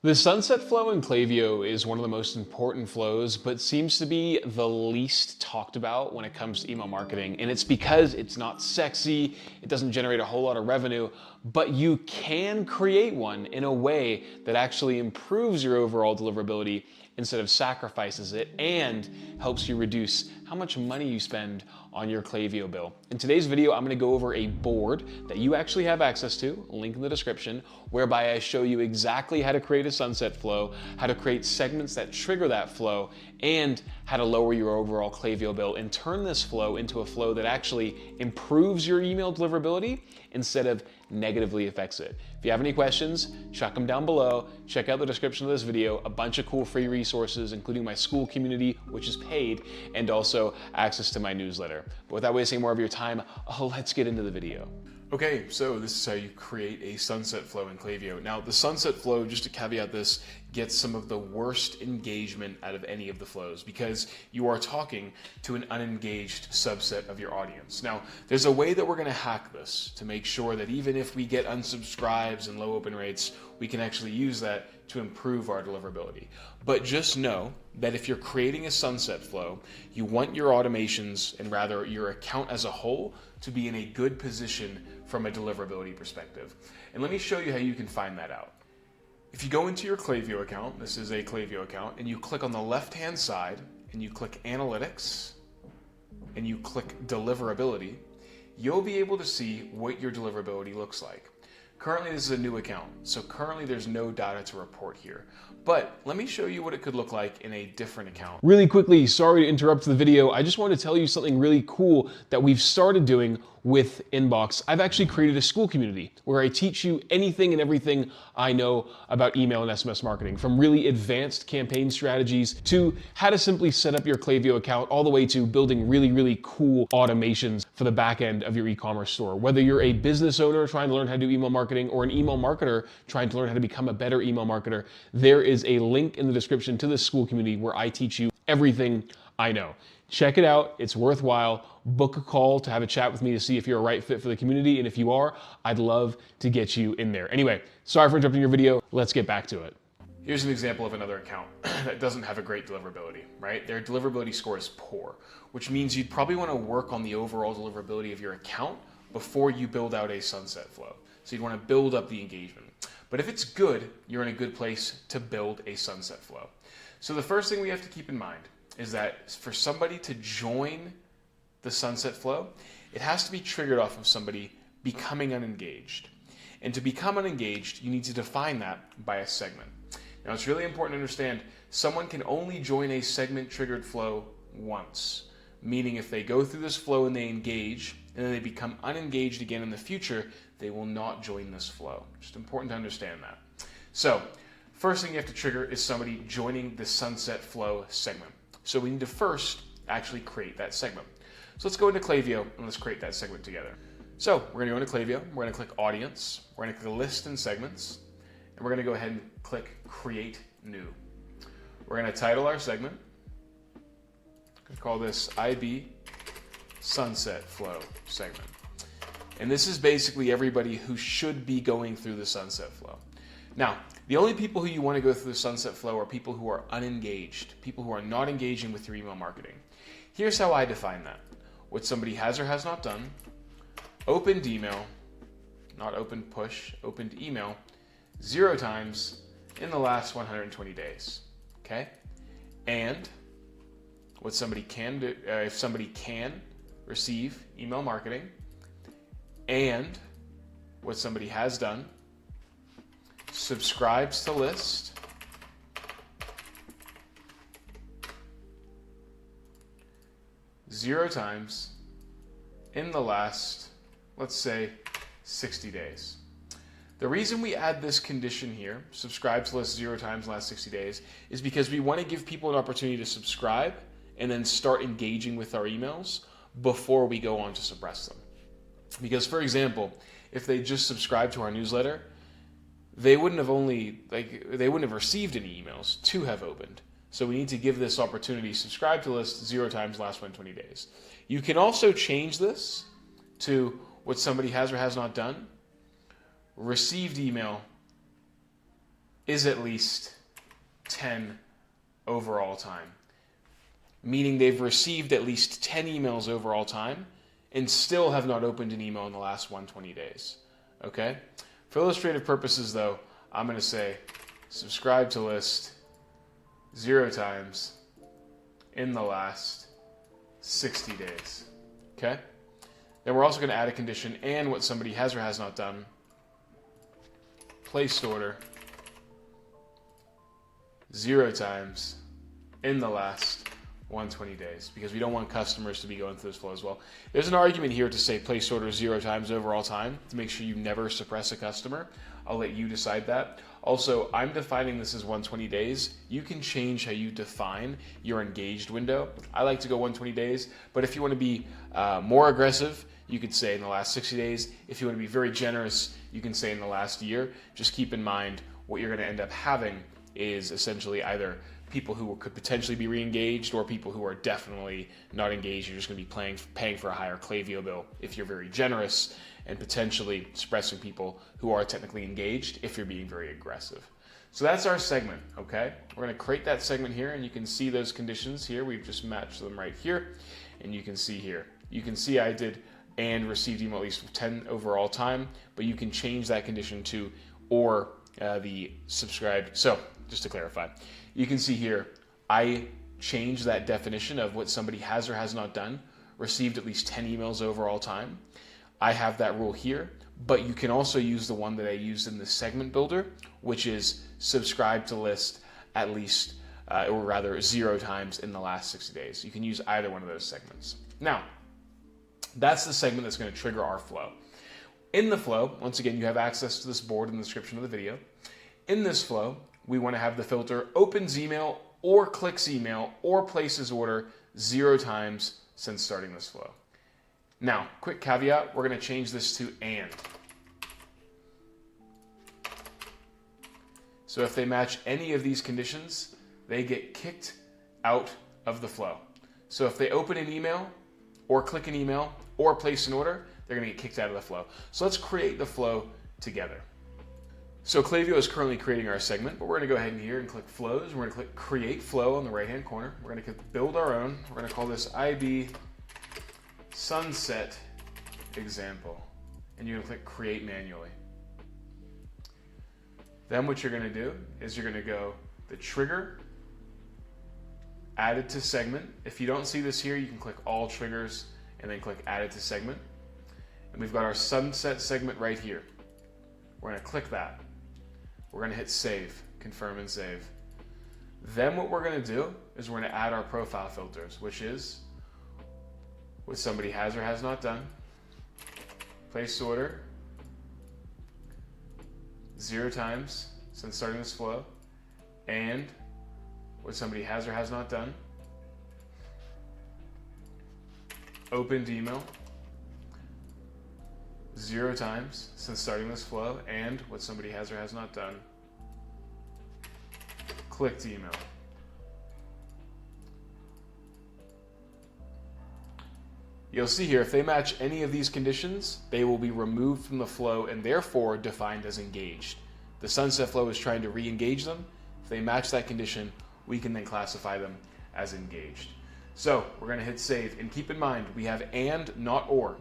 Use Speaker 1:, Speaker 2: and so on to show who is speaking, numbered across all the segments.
Speaker 1: The sunset flow in Klaviyo is one of the most important flows, but seems to be the least talked about when it comes to email marketing. And it's because it's not sexy, it doesn't generate a whole lot of revenue, but you can create one in a way that actually improves your overall deliverability instead of sacrifices it, and helps you reduce how much money you spend on your Klaviyo bill. In today's video, I'm gonna go over a board that you actually have access to, link in the description, whereby I show you exactly how to create a sunset flow, how to create segments that trigger that flow, and how to lower your overall Klaviyo bill and turn this flow into a flow that actually improves your email deliverability instead of negatively affects it. If you have any questions, chuck them down below. Check out the description of this video, a bunch of cool free resources, including my school community, which is paid, and also access to my newsletter. But without wasting more of your time, let's get into the video.
Speaker 2: Okay, so this is how you create a sunset flow in Klaviyo. Now, the sunset flow, just to caveat this, gets some of the worst engagement out of any of the flows because you are talking to an unengaged subset of your audience. Now, there's a way that we're gonna hack this to make sure that even if we get unsubscribes and low open rates, we can actually use that to improve our deliverability. But just know that if you're creating a sunset flow, you want your automations and rather your account as a whole to be in a good position from a deliverability perspective. And let me show you how you can find that out. If you go into your Klaviyo account, this is a Klaviyo account, and you click on the left-hand side and you click Analytics and you click Deliverability, you'll be able to see what your deliverability looks like. Currently, this is a new account, so currently there's no data to report here. But let me show you what it could look like in a different account.
Speaker 1: Really quickly, sorry to interrupt the video. I just wanted to tell you something really cool that we've started doing with Inbox. I've actually created a school community where I teach you anything and everything I know about email and SMS marketing, from really advanced campaign strategies to how to simply set up your Klaviyo account, all the way to building really cool automations for the back end of your e-commerce store. Whether you're a business owner trying to learn how to do email marketing or an email marketer trying to learn how to become a better email marketer, there is a link in the description to this school community where I teach you everything I know. Check it out, it's worthwhile. Book a call to have a chat with me to see if you're a right fit for the community, and if you are, I'd love to get you in there. Anyway, sorry for interrupting your video, let's get back to it.
Speaker 2: Here's an example of another account that doesn't have a great deliverability, right? Their deliverability score is poor, which means you'd probably want to work on the overall deliverability of your account before you build out a sunset flow. So you'd want to build up the engagement. But if it's good, you're in a good place to build a sunset flow. So the first thing we have to keep in mind is that for somebody to join the sunset flow, it has to be triggered off of somebody becoming unengaged. And to become unengaged, you need to define that by a segment. Now, it's really important to understand someone can only join a segment triggered flow once, meaning if they go through this flow and they engage and then they become unengaged again in the future, they will not join this flow. Just important to understand that. So first thing you have to trigger is somebody joining the sunset flow segment. So we need to first actually create that segment. So let's go into Klaviyo and let's create that segment together. So we're going to go into Klaviyo, we're going to click Audience, we're going to click List and Segments, and we're going to go ahead and click Create New. We're going to title our segment. I'm going to call this IB Sunset Flow segment. And this is basically everybody who should be going through the sunset flow. Now, the only people who you want to go through the sunset flow are people who are unengaged, people who are not engaging with your email marketing. Here's how I define that. What somebody has or has not done, opened email, not opened push, opened email, 0 times in the last 120 days, okay? And what somebody can do, if somebody can receive email marketing, and what somebody has done, subscribes to list, zero times in the last, let's say, 60 days. The reason we add this condition here, subscribe to list 0 times in the last 60 days, is because we want to give people an opportunity to subscribe and then start engaging with our emails before we go on to suppress them. Because, for example, if they just subscribed to our newsletter, they wouldn't have received any emails to have opened. So we need to give this opportunity, subscribe to list 0 times last 120 days. You can also change this to what somebody has or has not done, received email is at least 10 overall time, meaning they've received at least 10 emails overall time and still have not opened an email in the last 120 days. Okay? For illustrative purposes, though, I'm going to say subscribe to list 0 times in the last 60 days. Okay? Then we're also going to add a condition and what somebody has or has not done. Placed order 0 times in the last 120 days, because we don't want customers to be going through this flow as well. There's an argument here to say place order 0 times overall time to make sure you never suppress a customer. I'll let you decide that. Also, I'm defining this as 120 days. You can change how you define your engaged window. I like to go 120 days, but if you want to be more aggressive, you could say in the last 60 days. If you want to be very generous, you can say in the last year. Just keep in mind what you're going to end up having is essentially either people who could potentially be re-engaged or people who are definitely not engaged. You're just going to be paying for a higher Klaviyo bill if you're very generous, and potentially suppressing people who are technically engaged if you're being very aggressive. So that's our segment, okay? We're going to create that segment here, and you can see those conditions here. We've just matched them right here, and you can see here. You can see I did and received email at least 10 overall time, but you can change that condition to or the subscribed. So just to clarify, you can see here, I changed that definition of what somebody has or has not done, received at least 10 emails overall time. I have that rule here, but you can also use the one that I used in the segment builder, which is subscribe to list at least, or rather 0 times in the last 60 days. You can use either one of those segments. Now, that's the segment that's going to trigger our flow. In the flow, once again, you have access to this board in the description of the video. In this flow, we want to have the filter opens email or clicks email or places order 0 times since starting this flow. Now, quick caveat, we're going to change this to and. So if they match any of these conditions, they get kicked out of the flow. So if they open an email or click an email or place an order, they're going to get kicked out of the flow. So let's create the flow together. So Klaviyo is currently creating our segment, but we're going to go ahead and here and click flows. We're going to click create flow on the right hand corner. We're going to click build our own. We're going to call this IB sunset example. And you're going to click create manually. Then what you're going to do is you're going to go the trigger, add it to segment. If you don't see this here, you can click all triggers and then click add it to segment. And we've got our sunset segment right here. We're going to click that. We're going to hit save, confirm and save. Then what we're going to do is we're going to add our profile filters, which is what somebody has or has not done, place order 0 times since starting this flow, and what somebody has or has not done, opened email 0 times since starting this flow, and what somebody has or has not done, clicked email. You'll see here, if they match any of these conditions, they will be removed from the flow and therefore defined as engaged. The sunset flow is trying to re-engage them. If they match that condition, we can then classify them as engaged. So we're going to hit save, and keep in mind we have and not or,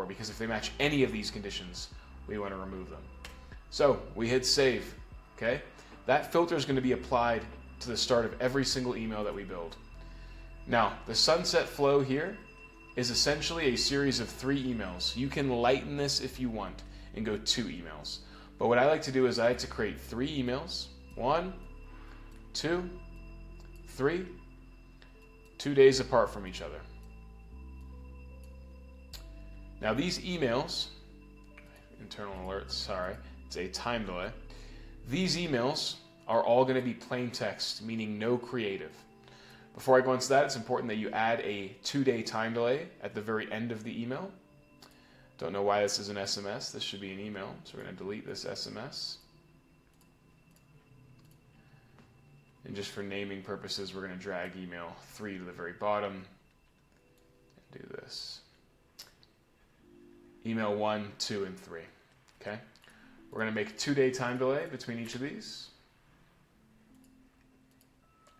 Speaker 2: because if they match any of these conditions, we want to remove them. So we hit save, okay? That filter is going to be applied to the start of every single email that we build. Now, the sunset flow here is essentially a series of 3 emails. You can lighten this if you want and go 2 emails. But what I like to do is I like to create 3 emails. 1, 2, 3, 2 days apart from each other. Now these emails, internal alerts, sorry, it's a time delay. These emails are all going to be plain text, meaning no creative. Before I go into that, it's important that you add a 2-day time delay at the very end of the email. Don't know why this is an SMS. This should be an email. So we're going to delete this SMS. And just for naming purposes, we're going to drag email 3 to the very bottom and do this. Email 1, 2, and 3. Okay? We're going to make a 2-day time delay between each of these.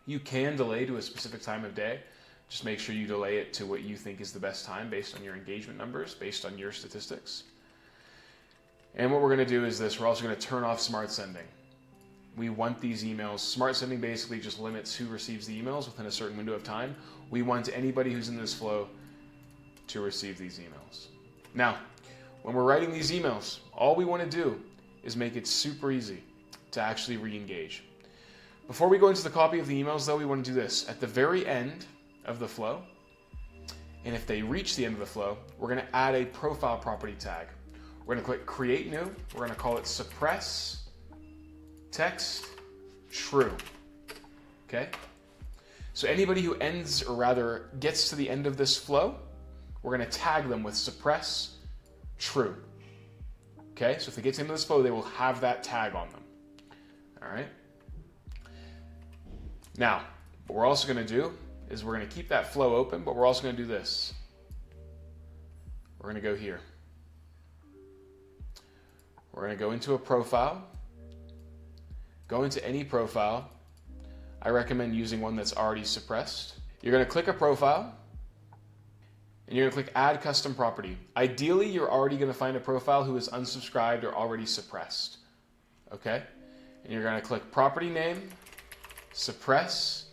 Speaker 2: You can delay to a specific time of day. Just make sure you delay it to what you think is the best time based on your engagement numbers, based on your statistics. And what we're going to do is this. We're also going to turn off smart sending. We want these emails. Smart sending basically just limits who receives the emails within a certain window of time. We want anybody who's in this flow to receive these emails. Now, when we're writing these emails, all we want to do is make it super easy to actually re-engage. Before we go into the copy of the emails, though, we want to do this. At the very end of the flow, and if they reach the end of the flow, we're going to add a profile property tag. We're going to click Create New. We're going to call it Suppress Text True. Okay? So anybody who ends, or rather gets to the end of this flow, we're going to tag them with Suppress True. Okay? So if they get to the end of this flow, they will have that tag on them. All right? Now, what we're also going to do is we're going to keep that flow open, but we're also going to do this. We're going to go here. We're going to go into a profile. Go into any profile. I recommend using one that's already suppressed. You're going to click a profile, and you're going to click Add Custom Property. Ideally, you're already going to find a profile who is unsubscribed or already suppressed. Okay? And you're going to click Property Name, Suppress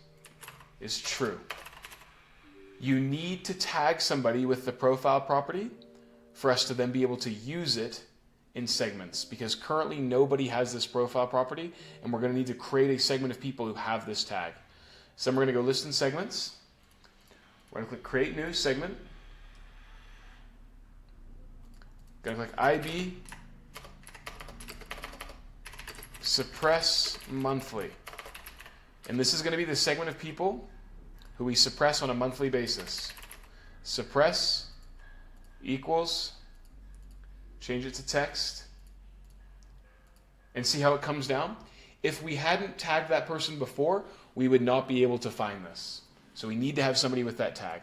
Speaker 2: is True. You need to tag somebody with the profile property for us to then be able to use it in segments, because currently nobody has this profile property, and we're going to need to create a segment of people who have this tag. So we're going to go List in Segments. We're going to click Create New Segment. Going to click IB Suppress Monthly. And this is going to be the segment of people who we suppress on a monthly basis. Suppress equals, change it to text, and see how it comes down. If we hadn't tagged that person before, we would not be able to find this. So we need to have somebody with that tag.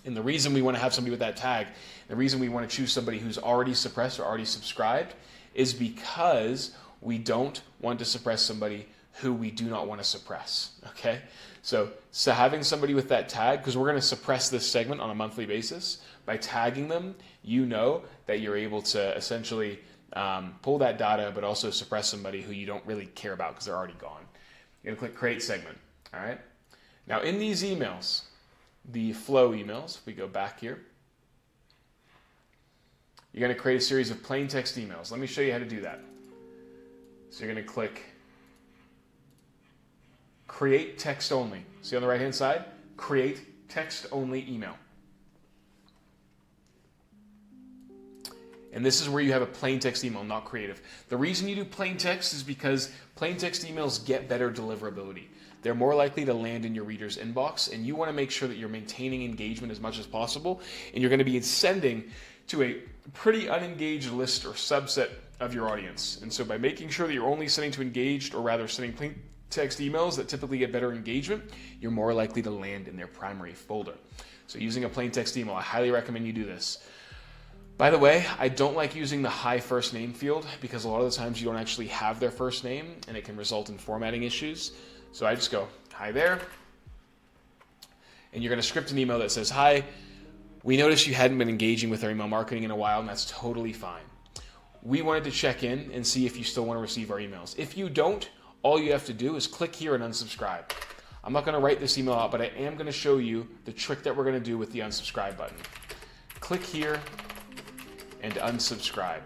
Speaker 2: And the reason we want to have somebody with that tag, the reason we want to choose somebody who's already suppressed or already subscribed, is because we don't want to suppress somebody who we do not want to suppress. Okay? So having somebody with that tag, because we're going to suppress this segment on a monthly basis, by tagging them, you know that you're able to essentially pull that data, but also suppress somebody who you don't really care about because they're already gone. You're going to click Create Segment. All right? Now in these emails, the flow emails, if we go back here, you're going to create a series of plain text emails. Let me show you how to do that. So you're going to click Create Text Only. See on the right hand side? Create Text Only Email. And this is where you have a plain text email, not creative. The reason you do plain text is because plain text emails get better deliverability. They're more likely to land in your reader's inbox, and you want to make sure that you're maintaining engagement as much as possible, and you're going to be sending to a pretty unengaged list or subset of your audience. And so by making sure that you're only sending to engaged, or rather sending plain text emails that typically get better engagement, you're more likely to land in their primary folder. So using a plain text email, I highly recommend you do this. By the way, I don't like using the hi first name field because a lot of the times you don't actually have their first name and it can result in formatting issues. So I just go, hi there. And you're going to script an email that says, hi, we noticed you hadn't been engaging with our email marketing in a while, and that's totally fine. We wanted to check in and see if you still want to receive our emails. If you don't, all you have to do is click here and unsubscribe. I'm not going to write this email out, but I am going to show you the trick that we're going to do with the unsubscribe button. Click here and unsubscribe.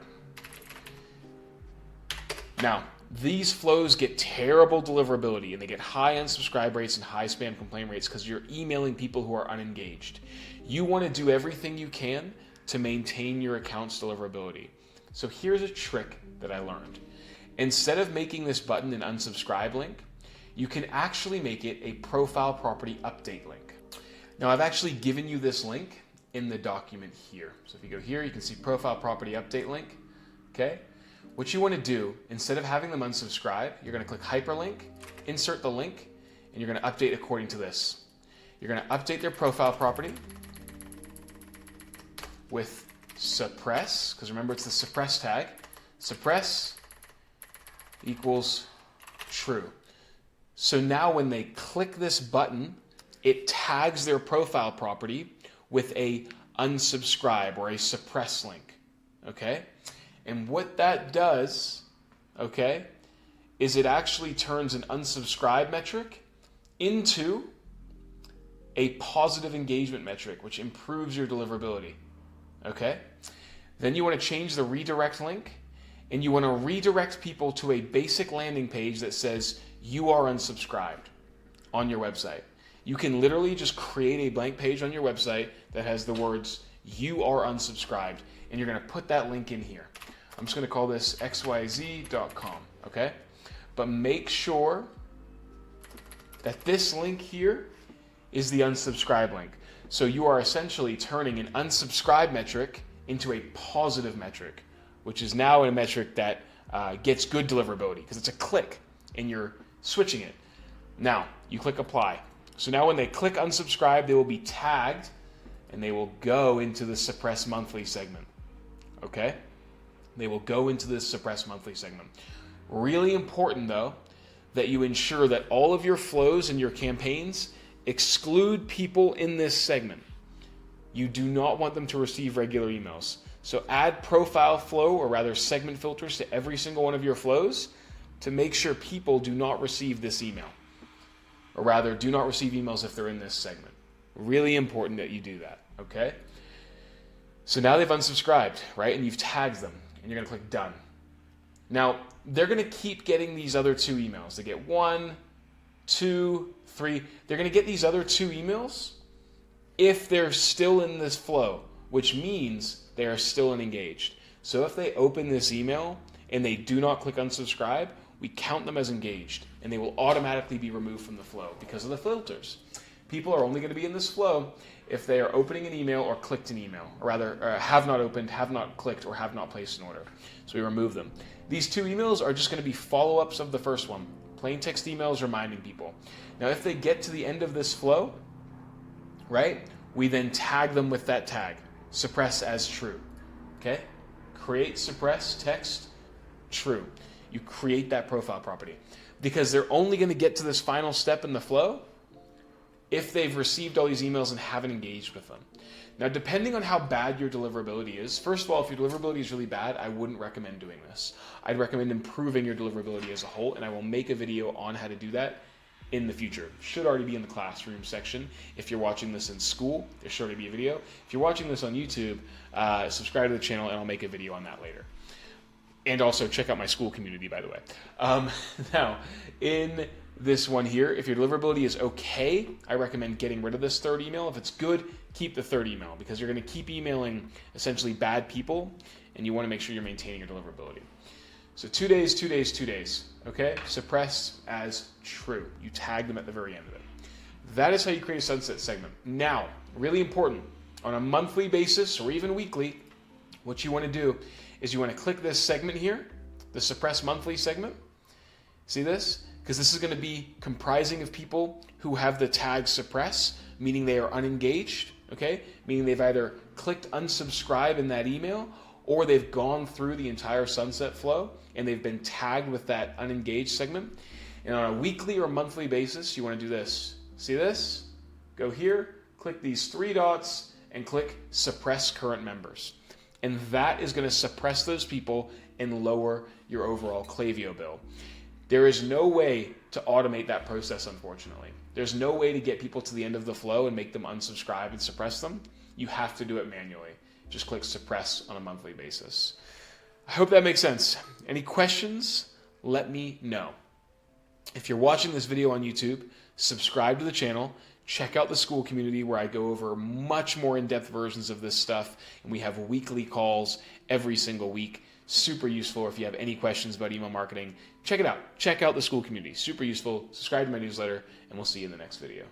Speaker 2: Now, these flows get terrible deliverability, and they get high unsubscribe rates and high spam complaint rates because you're emailing people who are unengaged. You want to do everything you can to maintain your account's deliverability. So here's a trick that I learned. Instead of making this button an unsubscribe link, you can actually make it a profile property update link. Now, I've actually given you this link in the document here. So if you go here, you can see profile property update link. Okay? What you want to do, instead of having them unsubscribe, you're going to click hyperlink, insert the link, and you're going to update according to this. You're going to update their profile property with suppress, because remember it's the suppress tag. suppress equals true. So now when they click this button, it tags their profile property with a unsubscribe or a suppress link, okay? And what that does, okay, is it actually turns an unsubscribe metric into a positive engagement metric, which improves your deliverability, okay? Then you want to change the redirect link, and you want to redirect people to a basic landing page that says you are unsubscribed on your website. You can literally just create a blank page on your website that has the words you are unsubscribed, and you're going to put that link in here. I'm just going to call this xyz.com, okay? But make sure that this link here is the unsubscribe link. So you are essentially turning an unsubscribe metric into a positive metric, which is now a metric that gets good deliverability because it's a click and you're switching it. Now you click apply. So now when they click unsubscribe, they will be tagged and they will go into the suppress monthly segment. Okay? They will go into this suppress monthly segment. Really important though that you ensure that all of your flows and your campaigns exclude people in this segment. You do not want them to receive regular emails. So add profile flow, or rather segment filters, to every single one of your flows to make sure people do not receive this email. Or rather, do not receive emails if they're in this segment. Really important that you do that, okay? So now they've unsubscribed, right? And you've tagged them, and you're going to click done. Now, they're going to keep getting these other 2 emails. They get 1, 2, 3. They're going to get these other 2 emails if they're still in this flow, which means they are still engaged. So if they open this email and they do not click unsubscribe, we count them as engaged, and they will automatically be removed from the flow because of the filters. People are only going to be in this flow if they are opening an email or clicked an email, or rather have not opened, have not clicked, or have not placed an order. So we remove them. These 2 emails are just going to be follow-ups of the first one, plain text emails reminding people. Now if they get to the end of this flow, right, we then tag them with that tag, suppress as true, okay? Create suppress text true. You create that profile property because they're only going to get to this final step in the flow if they've received all these emails and haven't engaged with them. Now, depending on how bad your deliverability is, first of all, if your deliverability is really bad, I wouldn't recommend doing this. I'd recommend improving your deliverability as a whole, and I will make a video on how to do that in the future. Should already be in the classroom section. If you're watching this in school, there should already be a video. If you're watching this on YouTube, subscribe to the channel and I'll make a video on that later. And also check out my school community, by the way. Now, in this one here, if your deliverability is okay, I recommend getting rid of this 3rd email. If it's good, keep the 3rd email because you're going to keep emailing essentially bad people and you want to make sure you're maintaining your deliverability. So 2 days, 2 days, 2 days, okay? Suppress as true. You tag them at the very end of it. That is how you create a sunset segment. Now, really important, on a monthly basis or even weekly, what you want to do is you want to click this segment here, the suppress monthly segment. See this? Because this is going to be comprising of people who have the tag suppress, meaning they are unengaged, okay? Meaning they've either clicked unsubscribe in that email or they've gone through the entire sunset flow and they've been tagged with that unengaged segment. And on a weekly or monthly basis, you want to do this. See this? Go here, click these 3 dots, and click suppress current members. And that is going to suppress those people and lower your overall Klaviyo bill. There is no way to automate that process, unfortunately. There's no way to get people to the end of the flow and make them unsubscribe and suppress them. You have to do it manually. Just click suppress on a monthly basis. I hope that makes sense. Any questions? Let me know. If you're watching this video on YouTube, subscribe to the channel. Check out the school community where I go over much more in-depth versions of this stuff, and we have weekly calls every single week. Super useful. If you have any questions about email marketing, check it out. Check out the school community. Super useful. Subscribe to my newsletter, and we'll see you in the next video.